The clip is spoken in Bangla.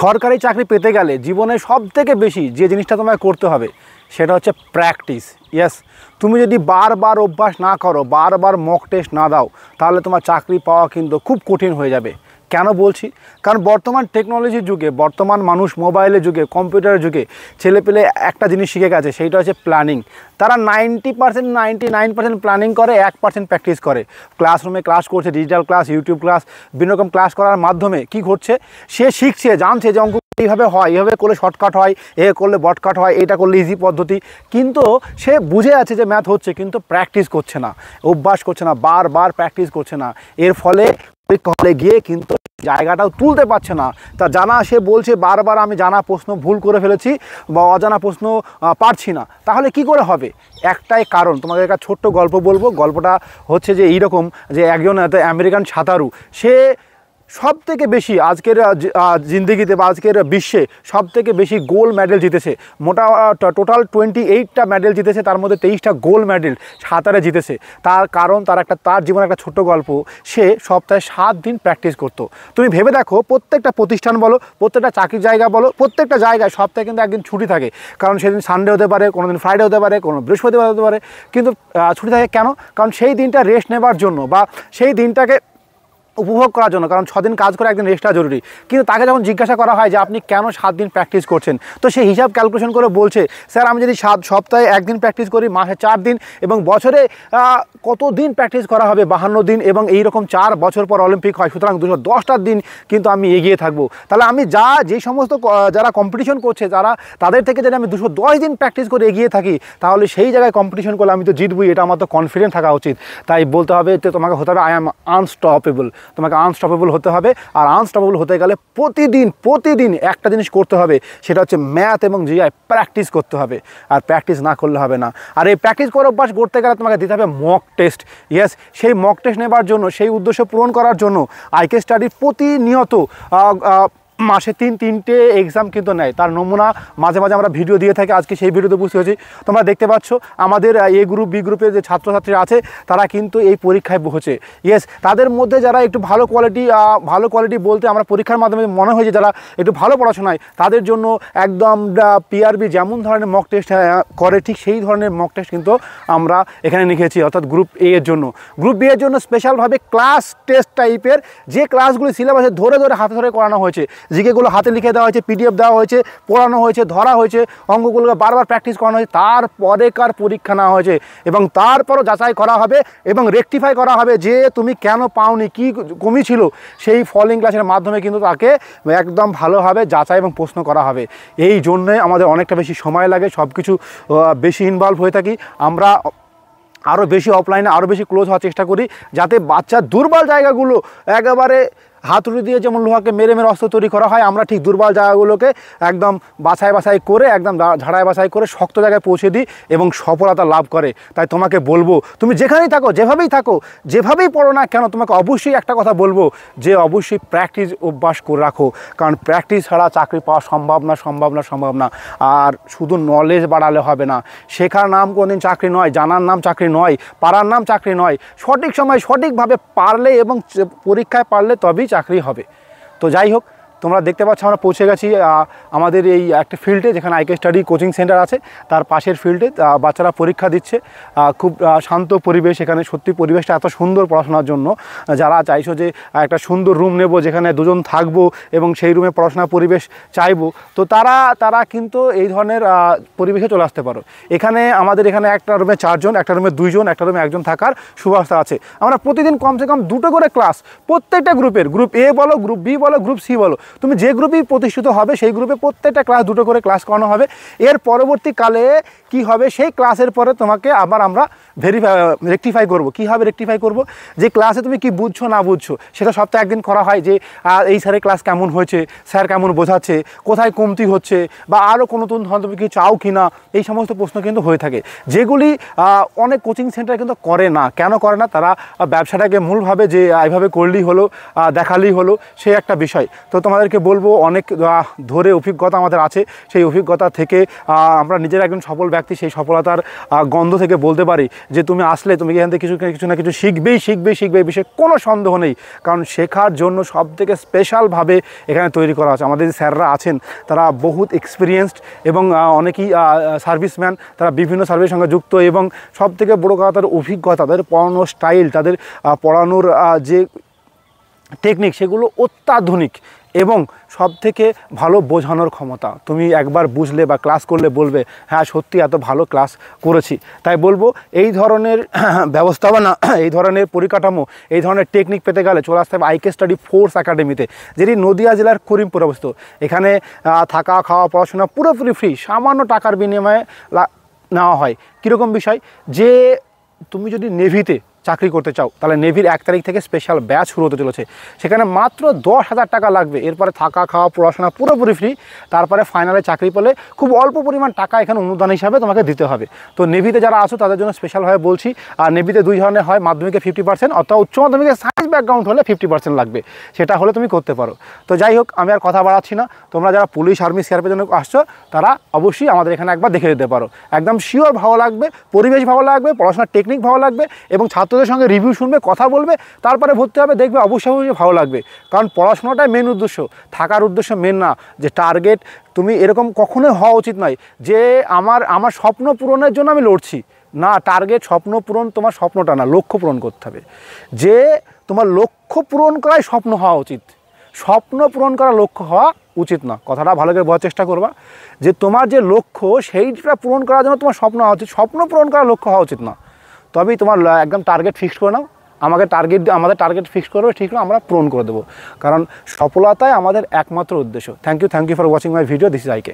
সরকারি চাকরি পেতে গেলে জীবনে সবথেকে বেশি যে জিনিসটা তোমায় করতে হবে সেটা হচ্ছে প্র্যাকটিস। ইয়েস, তুমি যদি বারবার অভ্যাস না করো, বারবার মক টেস্ট না দাও, তাহলে তোমার চাকরি পাওয়া কিন্তু খুব কঠিন হয়ে যাবে। কেন বলছি? কারণ বর্তমান টেকনোলজির যুগে, বর্তমান মানুষ মোবাইলের যুগে, কম্পিউটারের যুগে ছেলেপেলে একটা জিনিস শিখে গেছে, সেইটা হচ্ছে প্ল্যানিং। তারা 90% 99% প্ল্যানিং করে, 1% প্র্যাকটিস করে। ক্লাসরুমে ক্লাস করছে, ডিজিটাল ক্লাস, ইউটিউব ক্লাস, বিভিন্ন রকম ক্লাস করার মাধ্যমে কি ঘটছে, সে শিখছে, জানছে যে অঙ্ক এইভাবে হয়, এইভাবে করলে শর্টকাট হয়, এ করলে বটকাট হয়, এটা করলে ইজি পদ্ধতি, কিন্তু সে বুঝে আছে যে ম্যাথ হচ্ছে, কিন্তু প্র্যাকটিস করছে না, অভ্যাস করছে না, বারবার প্র্যাকটিস করছে না। এর ফলে হলে গিয়ে কিন্তু জায়গাটাও তুলতে পারছে না। তা জানা, সে বলছে বারবার আমি জানা প্রশ্ন ভুল করে ফেলেছি বা অজানা প্রশ্ন পারছি না। তাহলে কি করে হবে? একটাই কারণ, তোমাকে একটা ছোট্ট গল্প বলবো। গল্পটা হচ্ছে যে এইরকম, যে একজন আমেরিকান সাঁতারু, সে সব থেকে বেশি আজকের জিন্দগিতে বা আজকের বিশ্বে সব থেকে বেশি গোল্ড মেডেল জিতেছে। টোটাল 28টা মেডেল জিতেছে, তার মধ্যে 23টা গোল্ড মেডেল সাঁতারে জিতেছে। তার কারণ, তার জীবনে একটা ছোট্ট গল্প, সে সপ্তাহে 7 দিন প্র্যাকটিস করতো। তুমি ভেবে দেখো, প্রত্যেকটা প্রতিষ্ঠান বলো, প্রত্যেকটা চাকরির জায়গা বলো, প্রত্যেকটা জায়গায় সপ্তাহে কিন্তু একদিন ছুটি থাকে। কারণ সেদিন সানডে হতে পারে, কোনো দিন ফ্রাইডে হতে পারে, কোনো বৃহস্পতিবার হতে পারে, কিন্তু ছুটি থাকে কেন? কারণ সেই দিনটা রেস্ট নেবার জন্য বা সেই দিনটাকে উপভোগ করার জন্য। কারণ 6 দিন কাজ করে, একদিন রেস্টটা জরুরি। কিন্তু তাকে যখন জিজ্ঞাসা করা হয় যে আপনি কেন 7 দিন প্র্যাকটিস করছেন, তো সে হিসাব ক্যালকুলেশন করে বলছে, স্যার আমি যদি সপ্তাহে 1 দিন প্র্যাকটিস করি, মাসে 4 দিন, এবং বছরে কত দিন প্র্যাকটিস করা হবে? 52 দিন, এবং এইরকম 4 বছর পর অলিম্পিক হয়। সুতরাং 210টা দিন কিন্তু আমি এগিয়ে থাকবো। তাহলে আমি যে সমস্ত যারা কম্পিটিশন করছে, তাদের থেকে যদি আমি 210 দিন প্র্যাকটিস করে এগিয়ে থাকি, তাহলে সেই জায়গায় কম্পিটিশন করলে আমি তো জিতবই, এটা আমার তো কনফিডেন্ট থাকা উচিত। তাই বলতে হবে যে তোমাকে হতে হবে আই অ্যাম আনস্টপেবল। তোমাকে আনস্টপেবল হতে হবে। আর আনস্টপেবল হতে গেলে প্রতিদিন একটা জিনিস করতে হবে, সেটা হচ্ছে ম্যাথ এবং জিআই প্র্যাকটিস করতে হবে। আর প্র্যাকটিস না করলে হবে না। আর এই প্র্যাকটিস করে অভ্যাস করতে গেলে তোমাকে দিতে হবে মক টেস্ট। ইয়েস, সেই মক টেস্ট নেবার জন্য, সেই উদ্দেশ্য পূরণ করার জন্য আইকে স্টাডি প্রতিনিয়ত মাসে 3টে এক্সাম কিন্তু নেয়। তার নমুনা মাঝে মাঝে আমরা ভিডিও দিয়ে থাকি। আজকে সেই ভিডিওতে বুঝতে হয়েছি, তোমরা দেখতে পাচ্ছ আমাদের এ গ্রুপ, বি গ্রুপের যে ছাত্রছাত্রীরা আছে, তারা কিন্তু এই পরীক্ষায় বসেছে। ইয়েস, তাদের মধ্যে যারা একটু ভালো কোয়ালিটি বলতে আমরা পরীক্ষার মাধ্যমে মনে হয় যে যারা একটু ভালো পড়াশোনায়, তাদের জন্য একদম পিআরবি যেমন ধরনের মক টেস্ট করে, ঠিক সেই ধরনের মক টেস্ট কিন্তু আমরা এখানে লিখেছি। অর্থাৎ গ্রুপ এ এর জন্য, গ্রুপ বি এর জন্য স্পেশালভাবে ক্লাস টেস্ট টাইপের যে ক্লাসগুলি সিলেবাসে ধরে হাতে ধরে করানো হয়েছে, জিকেগুলো হাতে লিখে দেওয়া হয়েছে, পিডিএফ দেওয়া হয়েছে, পড়ানো হয়েছে, ধরা হয়েছে, অঙ্কগুলোকে বারবার প্র্যাকটিস করানো হয়েছে, তারপরে কার পরীক্ষা নেওয়া হয়েছে, এবং তারপরও যাচাই করা হবে এবং রেকটিফাই করা হবে যে তুমি কেন পাওনি, কী কমই ছিল। সেই ফলোইং ক্লাসের মাধ্যমে কিন্তু তাকে একদম ভালোভাবে যাচাই এবং প্রশ্ন করা হবে। এই জন্যে আমাদের অনেকটা বেশি সময় লাগে, সব কিছু বেশি ইনভলভ হয়ে থাকি। আমরা আরও বেশি অফলাইনে আরও বেশি ক্লোজ হওয়ার চেষ্টা করি, যাতে বাচ্চার দুর্বল জায়গাগুলো একেবারে হাতুড়ি দিয়ে যেমন লোহাকে মেরে অস্ত্র তৈরি করা হয়, আমরা ঠিক দুর্বল জায়গাগুলোকে একদম বাছাই করে, একদম ঝাড়াই বাছাই করে শক্ত জায়গায় পৌঁছে দিই এবং সফলতা লাভ করে। তাই তোমাকে বলবো, তুমি যেখানেই থাকো, যেভাবেই পড়ো না কেন, তোমাকে অবশ্যই একটা কথা বলবো যে অবশ্যই প্র্যাকটিস অভ্যাস করে রাখো। কারণ প্র্যাকটিস ছাড়া চাকরি পাওয়া সম্ভব না। আর শুধু নলেজ বাড়ালে হবে না। শেখার নাম কোনোদিন চাকরি নয়, জানার নাম চাকরি নয়, পারার নাম চাকরি নয়। সঠিক সময় সঠিকভাবে পারলে এবং পরীক্ষায় পারলে তবেই চাকরি হবে। তো যাই হোক, তোমরা দেখতে পাচ্ছ আমরা পৌঁছে গেছি আমাদের এই একটা ফিল্ডে, যেখানে আইকে স্টাডি কোচিং সেন্টার আছে, তার পাশের ফিল্ডে বাচ্চারা পরীক্ষা দিচ্ছে। খুব শান্ত পরিবেশ এখানে, সত্যি পরিবেশটা এত সুন্দর পড়াশোনার জন্য। যারা চাইছো যে একটা সুন্দর রুম নেব, যেখানে দুজন থাকবো এবং সেই রুমে পড়াশোনার পরিবেশ চাইবো, তো তারা কিন্তু এই ধরনের পরিবেশে চলে আসতে পারো। আমাদের এখানে একটা রুমে 4 জন, একটা রুমে 2 জন, একটা রুমে 1 জন থাকার সুব্যবস্থা আছে। আমরা প্রতিদিন কমসে কম 2টো করে ক্লাস, প্রত্যেকটা গ্রুপের, গ্রুপ এ বলো, গ্রুপ বি বলো, গ্রুপ সি বলো, তুমি যে গ্রুপেই প্রতিষ্ঠিত হবে সেই গ্রুপে প্রত্যেকটা ক্লাস 2টো করে ক্লাস করানো হবে। এর পরবর্তীকালে কি হবে, সেই ক্লাসের পরে তোমাকে আবার আমরা রেকটিফাই করবো। কীভাবে রেকটিফাই করবো? যে ক্লাসে তুমি কি বুঝছো না বুঝছো, সেটা সপ্তাহে 1 দিন করা হয়, যে এই স্যারের ক্লাস কেমন হয়েছে, স্যার কেমন বোঝাচ্ছে, কোথায় কমতি হচ্ছে, বা আরও কোনো নতুন ধরনের তুমি কি চাও কি না, এই সমস্ত প্রশ্ন কিন্তু হয়ে থাকে, যেগুলি অনেক কোচিং সেন্টার কিন্তু করে না। কেন করে না? তারা ব্যবসাটাকে মূলভাবে যে এইভাবে করলেই হলো, দেখালেই হলো, সে একটা বিষয়। তো তোমাদের তোমাদেরকে বলবো অনেক ধরে অভিজ্ঞতা আমাদের আছে, সেই অভিজ্ঞতা থেকে আমরা নিজের একজন সফল ব্যক্তি, সেই সফলতার গন্ধ থেকে বলতে পারি যে তুমি আসলে তুমি এখান থেকে কিছু না কিছু শিখবেই এই বিষয়ে কোনো সন্দেহ নেই। কারণ শেখার জন্য সবথেকে স্পেশালভাবে এখানে তৈরি করা আছে। আমাদের যে স্যাররা আছেন তারা বহুত এক্সপিরিয়েন্সড এবং অনেকেই সার্ভিসম্যান, তারা বিভিন্ন সার্ভিসের সঙ্গে যুক্ত এবং সবথেকে বড় কথা তাদের অভিজ্ঞতা, তাদের পড়ানোর স্টাইল, তাদের পড়ানোর যে টেকনিক সেগুলো অত্যাধুনিক এবং সবথেকে ভালো বোঝানোর ক্ষমতা। তুমি একবার বুঝলে বা ক্লাস করলে বলবে হ্যাঁ সত্যি এত ভালো ক্লাস করেছি। তাই বলবো এই ধরনের ব্যবস্থাপনা, এই ধরনের পরিকাঠামো, এই ধরনের টেকনিক পেতে গেলে চলে আসতে হবে আইকে স্টাডি ফোর্স একাডেমিতে, যেটি নদিয়া জেলার করিমপুরে অবস্থিত। এখানে থাকা খাওয়া পড়াশোনা পুরোপুরি ফ্রি, সামান্য টাকার বিনিময়ে নেওয়া হয়। কীরকম বিষয়, যে তুমি যদি নেভিতে চাকরি করতে চাও তাহলে নেভির 1 তারিখ থেকে স্পেশাল ব্যাচ শুরু হতে চলেছে। সেখানে মাত্র 10,000 টাকা লাগবে, এরপরে থাকা খাওয়া পড়াশোনা পুরোপুরি ফ্রি। তারপরে ফাইনালে চাকরি পেলে খুব অল্প পরিমাণ টাকা এখানে অনুদান হিসাবে তোমাকে দিতে হবে। তো নেভিতে যারা আসো তাদের জন্য স্পেশালভাবে বলছি। আর নেভিতে 2 ধরনের হয়, মাধ্যমিকে 50% অথবা উচ্চ মাধ্যমিকে সায়েন্স ব্যাকগ্রাউন্ড হলে 50% লাগবে, সেটা হলে তুমি করতে পারো। তো যাই হোক, আমি আর কথা বাড়াচ্ছি না। তোমরা যারা পুলিশ আর্মি সিআরপির জন্য আসছো তারা অবশ্যই আমাদের এখানে একবার দেখে যেতে পারো। একদম শিওর ভালো লাগবে, পরিবেশ ভালো লাগবে, পড়াশোনার টেকনিক ভালো লাগবে এবং ছাত্রদের সঙ্গে রিভিউ শুনবে, কথা বলবে, তারপরে ভর্তি হবে, দেখবে অবশ্যই ভালো লাগবে। কারণ পড়াশোনাটাই মেন উদ্দেশ্য, থাকার উদ্দেশ্য মেন না। যে টার্গেট তুমি এরকম কখনোই হওয়া উচিত নয় যে আমার স্বপ্ন পূরণের জন্য আমি লড়ছি, না। টার্গেট স্বপ্ন পূরণ, তোমার স্বপ্নটা না, লক্ষ্য পূরণ করতে হবে। যে তোমার লক্ষ্য পূরণ করাই স্বপ্ন হওয়া উচিত, স্বপ্ন পূরণ করা লক্ষ্য হওয়া উচিত না। কথাটা ভালো করে বোঝার চেষ্টা করবা যে তোমার যে লক্ষ্য সেইটা পূরণ করার জন্য তোমার স্বপ্ন হওয়া উচিত, স্বপ্ন পূরণ করার লক্ষ্য হওয়া উচিত না। তবেই তোমার একদম টার্গেট ফিক্সড করে নাও, আমাদের টার্গেট ফিক্স করবে, ঠিক না, আমরা পূরণ করে দেবো। কারণ সফলতাই আমাদের একমাত্র উদ্দেশ্য। Thank you for watching my video. This is আইকে।